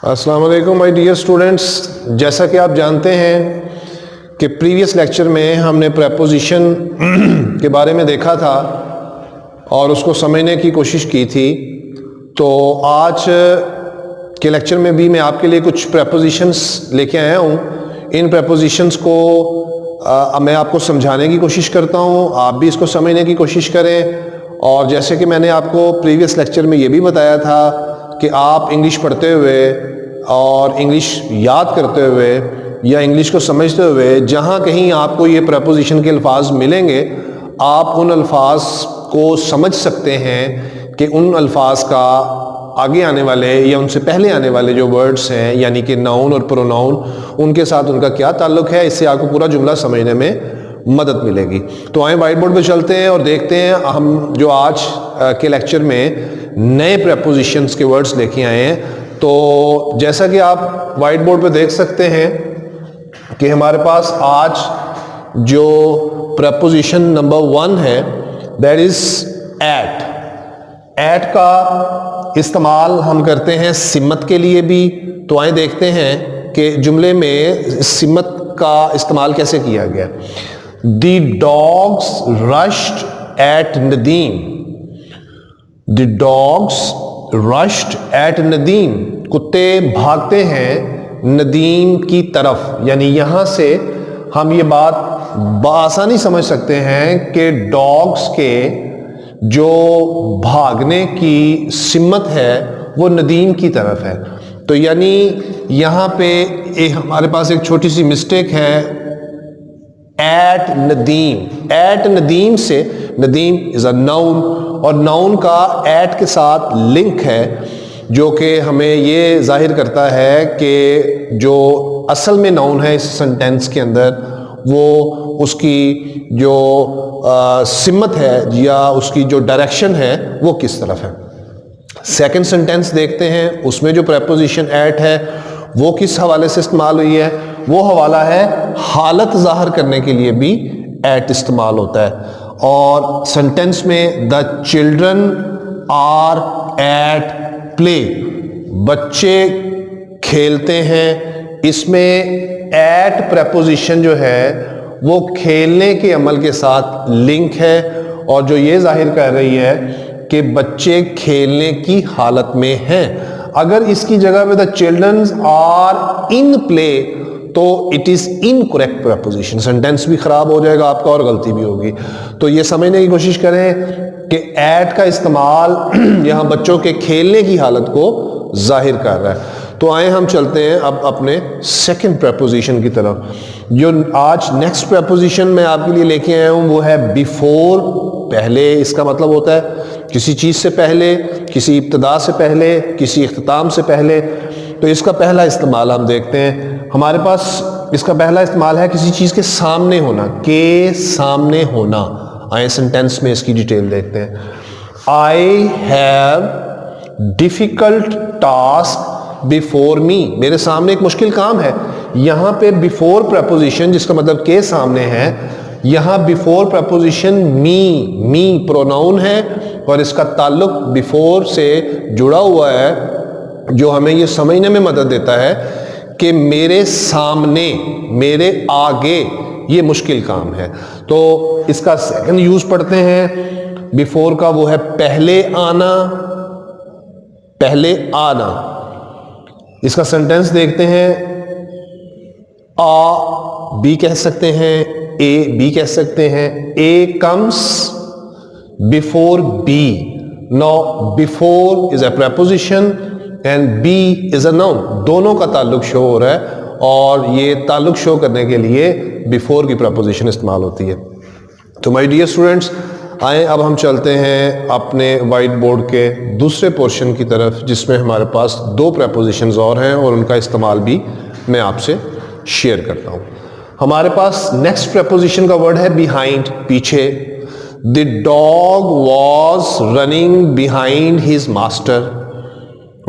अस्सलाम वालेकुम my dear students. जैसा कि आप जानते हैं कि प्रीवियस लेक्चर में हमने प्रेपोजिशन के बारे में देखा था और उसको समझने की कोशिश की थी। तो आज के लेक्चर में भी मैं आपके लिए कुछ प्रेपोजिशंस लेके आया हूँ। इन प्रेपोजिशंस को मैं आपको समझाने की कोशिश करता हूँ, आप भी इसको समझने की कोशिश करें। और जैसे कि मैंने आपको प्रीवियस लेक्चर में ये भी बताया था कि आप इंग्लिश पढ़ते हुए और इंग्लिश याद करते हुए या इंग्लिश को समझते हुए जहाँ कहीं आपको ये प्रेपोजिशन के अल्फाज मिलेंगे, आप उन अल्फाज को समझ सकते हैं कि उन अल्फाज का आगे आने वाले या उनसे पहले आने वाले जो वर्ड्स हैं यानी कि नाउन और प्रोनाउन, उनके साथ उनका क्या ताल्लुक है। इससे आपको पूरा जुमला समझने में मदद मिलेगी। तो आए व्हाइट बोर्ड पे चलते हैं और देखते हैं हम जो आज के लेक्चर में नए प्रेपोजिशंस के वर्ड्स लेके आए हैं। तो जैसा कि आप व्हाइट बोर्ड पे देख सकते हैं कि हमारे पास आज जो प्रेपोजिशन नंबर 1 है दैट इज एट। एट का इस्तेमाल हम करते हैं सिमत के लिए भी। तो आए देखते हैं कि जुमले में सिमत का इस्तेमाल कैसे किया गया। The dogs rushed at Nadeem. The dogs rushed at Nadeem. कुत्ते भागते हैं नदीम की तरफ। यानी यहां से हम ये बात बआसानी समझ सकते हैं कि डॉग्स के जो भागने की सिमत है वो नदीम की तरफ है। तो यानी यहां पे हमारे पास एक छोटी सी मिस्टेक है। एट नदीम, एट नदीम से, नदीम इज अ नाउन और नाउन का एट के साथ लिंक है जो कि हमें ये जाहिर करता है कि जो असल में नाउन है इस सेंटेंस के अंदर वो उसकी जो सिमत है या उसकी जो डायरेक्शन है वो किस तरफ है। सेकंड सेंटेंस देखते हैं, उसमें जो प्रेपोजिशन एट है वो किस हवाले से इस्तेमाल हुई है। वो हवाला है हालत जाहिर करने के लिए भी एट इस्तेमाल होता है। और सेंटेंस में the children are at play, बच्चे खेलते हैं, इसमें एट प्रेपोजिशन जो है वो खेलने के अमल के साथ लिंक है और जो ये जाहिर कर रही है कि बच्चे खेलने की हालत में हैं। अगर इसकी जगह पे the childrens are in play तो it is incorrect preposition, sentence भी खराब हो जाएगा आपका और गलती भी होगी। तो ये समझने की कोशिश करें कि एट का इस्तेमाल यहां बच्चों के खेलने की हालत को जाहिर कर रहा है। तो आए हम चलते हैं अब अपने सेकंड प्रेपोजिशन की तरफ। जो आज नेक्स्ट प्रेपोजिशन मैं आपके लिए लेके आया हूं वो है बिफोर, पहले। इसका मतलब होता है किसी चीज से पहले, किसी इब्तिदा से पहले, किसी इख्तिताम से पहले। तो इसका पहला इस्तेमाल हम देखते हैं। हमारे पास इसका पहला इस्तेमाल है किसी चीज के सामने होना, के सामने होना। आए सेंटेंस में इसकी डिटेल देखते हैं। I have difficult task before me, मेरे सामने एक मुश्किल काम है। यहां पे बिफोर प्रेपोजिशन जिसका मतलब के सामने है, यहां बिफोर प्रेपोजिशन मी प्रोनाउन है और इसका ताल्लुक बिफोर से जुड़ा हुआ है जो हमें यह समझने में मदद देता है कि मेरे सामने, मेरे आगे ये मुश्किल काम है। तो इसका सेकंड यूज पढ़ते हैं बिफोर का, वो है पहले आना, पहले आना। इसका सेंटेंस देखते हैं। आ बी कह सकते हैं, ए बी कह सकते हैं। A comes before B. Now before is a preposition and B is a noun, दोनों का ताल्लुक शो हो रहा है और ये ताल्लुक शो करने के लिए बिफोर की प्रेपोजिशन इस्तेमाल होती है। तो माय डियर स्टूडेंट्स, आए अब हम चलते हैं अपने वाइट बोर्ड के दूसरे पोर्शन की तरफ जिसमें हमारे पास दो प्रेपोजिशंस और हैं और उनका इस्तेमाल भी मैं आपसे शेयर करता हूं। हमारे पास नेक्स्ट प्रेपोजिशन का वर्ड है बिहाइंड, पीछे। The dog was running behind his master,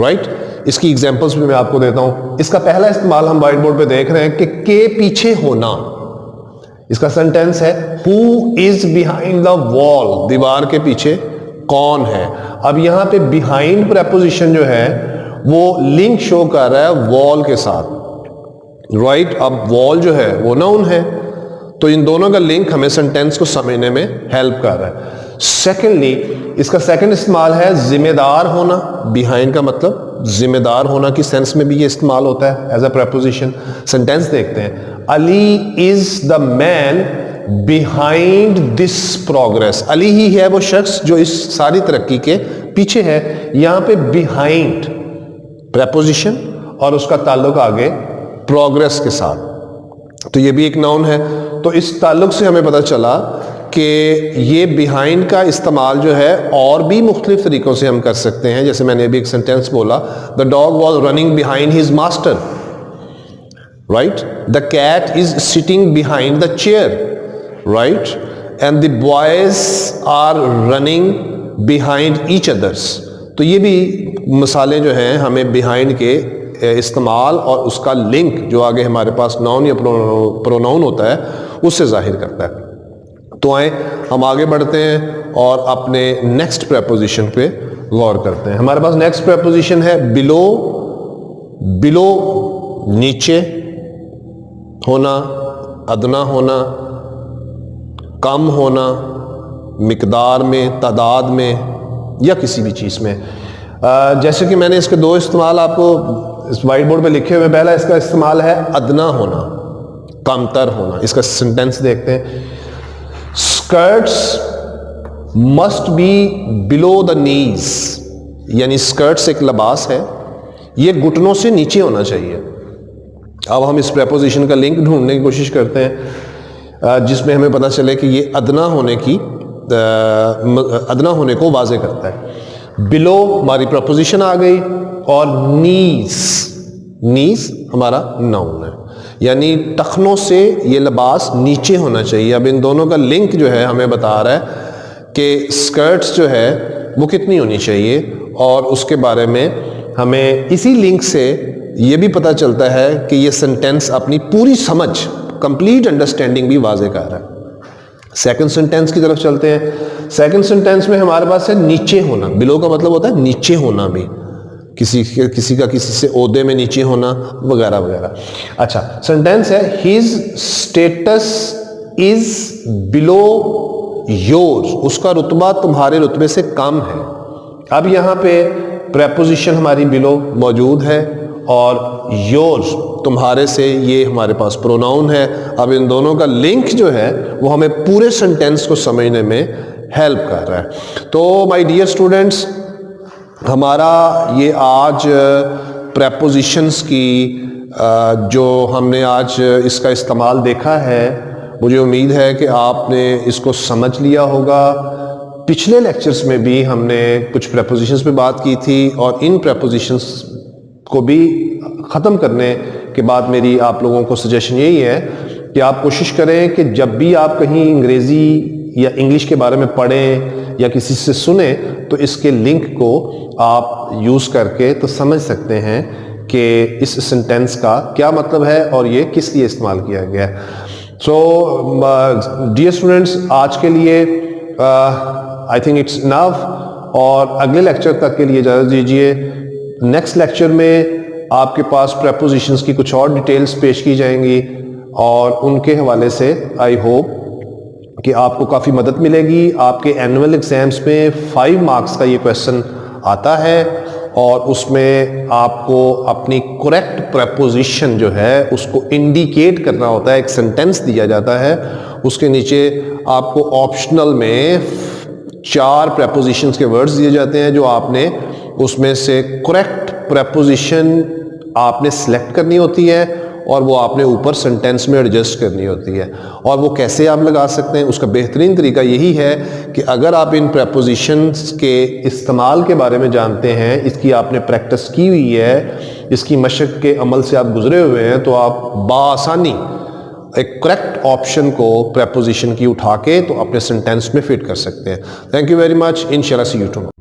right. इसकी एग्जांपल्स भी मैं आपको देता हूं। इसका पहला इस्तेमाल हम व्हाइट बोर्ड पे देख रहे हैं कि के पीछे होना। इसका सेंटेंस है who is behind the wall, दीवार के पीछे कौन है। अब यहां पे बिहाइंड प्रेपोजिशन जो है वो लिंक शो कर रहा है वॉल के साथ, राइट। अब वॉल जो है वो नाउन है, तो इन दोनों का लिंक हमें सेंटेंस को समझने में हेल्प कर रहा है। सेकेंडली, इसका सेकंड इस्तेमाल है जिम्मेदार होना। बिहाइंड का मतलब जिम्मेदार होना की सेंस में भी ये इस्तेमाल होता है एज अ प्रेपोजिशन। सेंटेंस देखते हैं, Ali is the man behind this progress. Ali ही है वो शख्स जो इस सारी तरक्की के पीछे है। यहां पे बिहाइंड प्रेपोजिशन और उसका ताल्लुक आगे प्रोग्रेस के साथ, तो ये भी एक नाउन है। तो इस ताल्लुक से हमें पता चला कि ये बिहाइंड का इस्तेमाल जो है और भी मुख्तलिफ तरीकों से हम कर सकते हैं। जैसे मैंने अभी एक सेंटेंस बोला, the dog was running behind his master, right. The cat is sitting behind the chair, right. And the boys are running behind each others. तो ये भी मिसालें जो हैं हमें बिहाइंड के इस्तेमाल और उसका लिंक जो आगे हमारे पास नाउन या प्रोनाउन होता है उससे जाहिर करता है। तो आए हम आगे बढ़ते हैं और अपने नेक्स्ट प्रेपोजिशन पे गौर करते हैं। हमारे पास नेक्स्ट प्रेपोजिशन है बिलो। बिलो नीचे होना, अदना होना, कम होना, मिकदार में, तादाद में या किसी भी चीज़ में। जैसे कि मैंने इसके दो इस्तेमाल आपको इस वाइट बोर्ड पे लिखे हुए। पहला इसका इस्तेमाल है अदना होना, कमतर होना। इसका सेंटेंस देखते हैं, skirts must be below the knees, यानी स्कर्ट्स एक लिबास है, ये घुटनों से नीचे होना चाहिए। अब हम इस प्रेपोजिशन का लिंक ढूंढने की कोशिश करते हैं जिसमें हमें पता चले कि ये अदना होने को वाजे करता है। बिलो हमारी प्रपोजिशन आ गई और नीज हमारा नाउन है, यानी टखनों से ये लिबास नीचे होना चाहिए। अब इन दोनों का लिंक जो है हमें बता रहा है कि स्कर्ट्स जो है वो कितनी होनी चाहिए, और उसके बारे में हमें इसी लिंक से ये भी पता चलता है कि ये सेंटेंस अपनी पूरी समझ, कंप्लीट अंडरस्टैंडिंग भी वाजे कर रहा है। सेकंड सेंटेंस की तरफ चलते हैं। सेकंड सेंटेंस में हमारे पास है नीचे होना। बिलो का मतलब होता है नीचे होना भी, किसी का किसी से ओहदे में नीचे होना वगैरह वगैरह। अच्छा, सेंटेंस है his status is below yours, उसका रुतबा तुम्हारे रुतबे से कम है। अब यहाँ पे प्रेपोजिशन हमारी बिलो मौजूद है और योर्स तुम्हारे से ये हमारे पास प्रोनाउन है। अब इन दोनों का लिंक जो है वो हमें पूरे सेंटेंस को समझने में हेल्प कर रहा है। तो माय डियर स्टूडेंट्स, हमारा ये आज प्रेपोजिशंस की जो हमने आज इसका इस्तेमाल देखा है, मुझे उम्मीद है कि आपने इसको समझ लिया होगा। पिछले लेक्चर्स में भी हमने कुछ प्रेपोजिशंस पे बात की थी और इन प्रेपोजिशंस को भी ख़त्म करने के बाद मेरी आप लोगों को सजेशन यही है कि आप कोशिश करें कि जब भी आप कहीं अंग्रेज़ी या इंग्लिश के बारे में पढ़ें या किसी से सुने तो इसके लिंक को आप यूज़ करके तो समझ सकते हैं कि इस सेंटेंस का क्या मतलब है और ये किस लिए इस्तेमाल किया गया है। सो डियर स्टूडेंट्स, आज के लिए आई थिंक इट्स इनफ, और अगले लेक्चर तक के लिए इजाज़त दीजिए। नेक्स्ट लेक्चर में आपके पास प्रेपोजिशंस की कुछ और डिटेल्स पेश की जाएंगी और उनके हवाले से आई होप कि आपको काफ़ी मदद मिलेगी। आपके एनुअल एग्जाम्स में 5 मार्क्स का ये क्वेश्चन आता है और उसमें आपको अपनी करेक्ट प्रेपोजिशन जो है उसको इंडिकेट करना होता है। एक सेंटेंस दिया जाता है, उसके नीचे आपको ऑप्शनल में 4 प्रेपोजिशंस के वर्ड्स दिए जाते हैं जो आपने उसमें से करेक्ट प्रेपोजिशन आपने सेलेक्ट करनी होती है और वो आपने ऊपर सेंटेंस में एडजस्ट करनी होती है। और वो कैसे आप लगा सकते हैं, उसका बेहतरीन तरीका यही है कि अगर आप इन प्रेपोजिशंस के इस्तेमाल के बारे में जानते हैं, इसकी आपने प्रैक्टिस की हुई है, इसकी मशक के अमल से आप गुजरे हुए हैं, तो आप बासानी एक करेक्ट ऑप्शन को प्रेपोजिशन की उठा के तो अपने सेंटेंस में फिट कर सकते हैं। Thank you very much. इंशाल्लाह सी यू टुमारो।